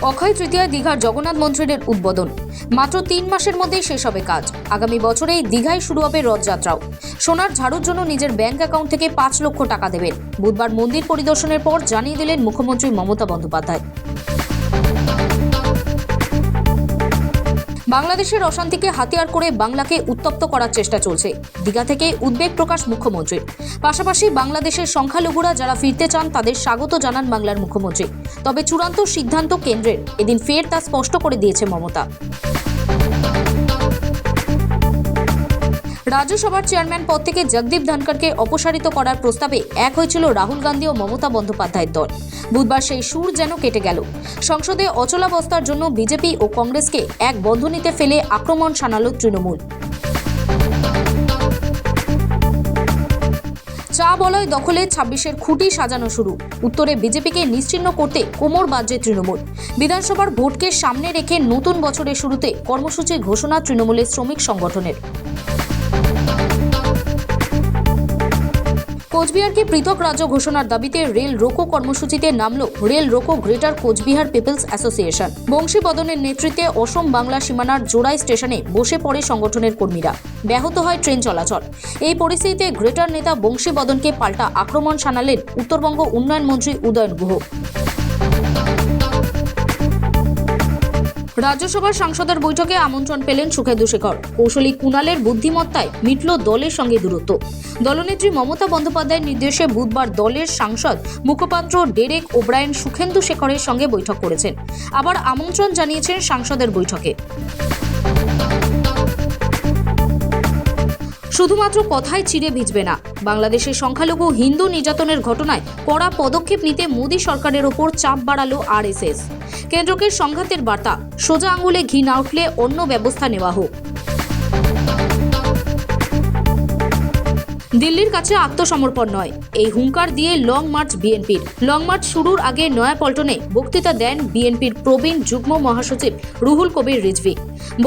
অক্ষয় তৃতীয়ায় দীঘার জগন্নাথ মন্দিরের উদ্বোধন। মাত্র 3 মাসের মধ্যেই শেষ হবে কাজ। আগামী বছরেই দীঘায় শুরু হবে রথযাত্রাও। সোনার ঝাড়ুর জন্য নিজের ব্যাংক অ্যাকাউন্ট থেকে 5 লক্ষ টাকা দেবেন। বুধবার মন্দির পরিদর্শনের পর জানিয়ে দিলেন মুখ্যমন্ত্রী মমতা বন্দ্যোপাধ্যায়। বাংলাদেশের অশান্তিকে হাতিয়ার করে বাংলাকে উত্তপ্ত করার চেষ্টা চলছে। দীঘা থেকে উদ্বেগ প্রকাশ মুখ্যমন্ত্রীর। পাশাপাশি বাংলাদেশের সংখ্যালঘুরা যারা ফিরতে চান তাদের স্বাগত জানান বাংলার মুখ্যমন্ত্রী। তবে চূড়ান্ত সিদ্ধান্ত কেন্দ্রের, এদিন ফের তা স্পষ্ট করে দিয়েছে মমতা। রাজ্যসভার চেয়ারম্যান পদ থেকে জগদীপ ধনখড়কে অপসারিত করার প্রস্তাবে এক হয়েছিল রাহুল গান্ধী ও মমতা বন্দ্যোপাধ্যায়ের দল। বুধবার সেই সুর যেন কেটে গেল। সংসদে অচলাবস্থার জন্য বিজেপি ও কংগ্রেসকে এক বন্ধনীতে ফেলে আক্রমণ শানালো তৃণমূল। চা বলয় দখলে 26-এর খুঁটি সাজানো শুরু। উত্তরে বিজেপিকে নিশ্চিহ্ন করতে কোমর বাজছে তৃণমূল। বিধানসভার ভোটকে সামনে রেখে নতুন বছরের শুরুতে কর্মসূচি ঘোষণা তৃণমূলের শ্রমিক সংগঠনের। কোচবিহারকে পৃথক রাজ্য ঘোষণার দাবিতে রেল রোকো কর্মসূচিতে নামল রেল রোকো গ্রেটার কোচবিহার পিপলস অ্যাসোসিয়েশন। বংশী বদনের নেতৃত্বে অসম বাংলা সীমানার জোড়াই স্টেশনে বসে পড়ে সংগঠনের কর্মীরা। ব্যাহত হয় ট্রেন চলাচল। এই পরিস্থিতিতে গ্রেটার নেতা বংশী বদনকে পাল্টা আক্রমণ শানালেন উত্তরবঙ্গ উন্নয়ন মন্ত্রী উদয়ন গুহ। রাজ্যসভার সাংসদের বৈঠকে আমন্ত্রণ পেলেন সুখেন্দু শেখর। কৌশলী কুণালের বুদ্ধিমত্তায় মিটল দলের সঙ্গে দূরত্ব। দলনেত্রী মমতা বন্দ্যোপাধ্যায়ের নির্দেশে বুধবার দলের সাংসদ মুখপাত্র ডেরেক ওব্রায়েন সুখেন্দু শেখরের সঙ্গে বৈঠক করেছেন। আবার আমন্ত্রণ জানিয়েছেন সাংসদের বৈঠকে। শুধুমাত্র কথায় চিড়ে ভিজবে না। বাংলাদেশের সংখ্যালঘু হিন্দু নির্যাতনের ঘটনায় কড়া পদক্ষেপ নিতে মোদী সরকারের ওপর চাপ বাড়ালো আরএসএস। কেন্দ্রকে সংঘাতের বার্তা, সোজা আঙুলে ঘি না উঠলে অন্য ব্যবস্থা নেওয়া হোক। দিল্লির কাছে আত্মসমর্পণ নয়, এই হুঙ্কার দিয়ে লং মার্চ বিএনপির। লং মার্চ শুরুর আগে নয়াপল্টনে বক্তৃতা দেন বিএনপির প্রবীণ যুগ্ম মহাসচিব রুহুল কবির রিজভী।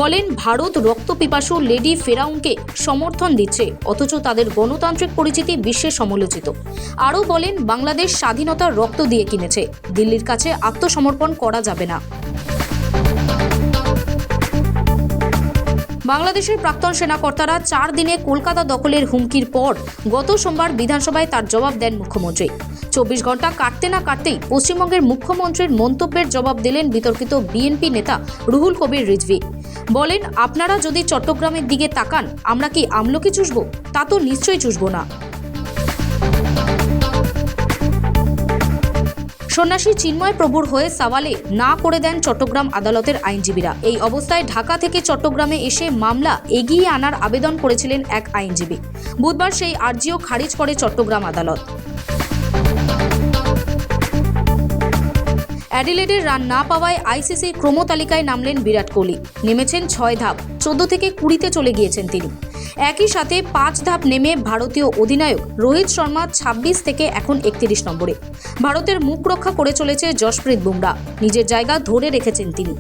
বলেন, ভারত রক্তপিপাসু লেডি ফেরাউনকে সমর্থন দিচ্ছে, অথচ তাদের গণতান্ত্রিক পরিচিতি বিশ্বে সমালোচিত। আরও বলেন, বাংলাদেশ স্বাধীনতার রক্ত দিয়ে কিনেছে, দিল্লির কাছে আত্মসমর্পণ করা যাবে না। বাংলাদেশের প্রাক্তন সেনাকর্তারা 4 দিনে কলকাতা দখলের হুমকির পর গত সোমবার বিধানসভায় তার জবাব দেন মুখ্যমন্ত্রী। 24 ঘন্টা কাটতে না কাটতেই পশ্চিমবঙ্গের মুখ্যমন্ত্রীর মন্তব্যের জবাব দিলেন বিতর্কিত বিএনপি নেতা রুহুল কবির রিজভী। বলেন, আপনারা যদি চট্টগ্রামের দিকে তাকান, আমরা কি আমলকি চুষব? তা তো নিশ্চয়ই চুষব না। সন্ন্যাসী চিন্ময় প্রভুর হয়ে সওয়ালে না করে দেন চট্টগ্রাম আদালতের আইনজীবীরা। এই অবস্থায় ঢাকা থেকে চট্টগ্রামে এসে মামলা এগিয়ে আনার আবেদন করেছিলেন এক আইনজীবী। বুধবার সেই আর্জিও খারিজ করে চট্টগ্রাম আদালত। অ্যাডিলেডের রান না পাওয়ায় আইসিসির ক্রমতালিকায় নামলেন বিরাট কোহলি। নেমেছেন 6 ধাপ, 14 থেকে 20-তে চলে গিয়েছেন তিনি। একই সাথে 5 ধাপ নেমে ভারতীয় অধিনায়ক রোহিত শর্মা 26 থেকে এখন 31 নম্বরে। ভারতের মুখ রক্ষা করে চলেছে জশপ্রীত বুমরা, নিজের জায়গা ধরে রেখেছেন তিনি।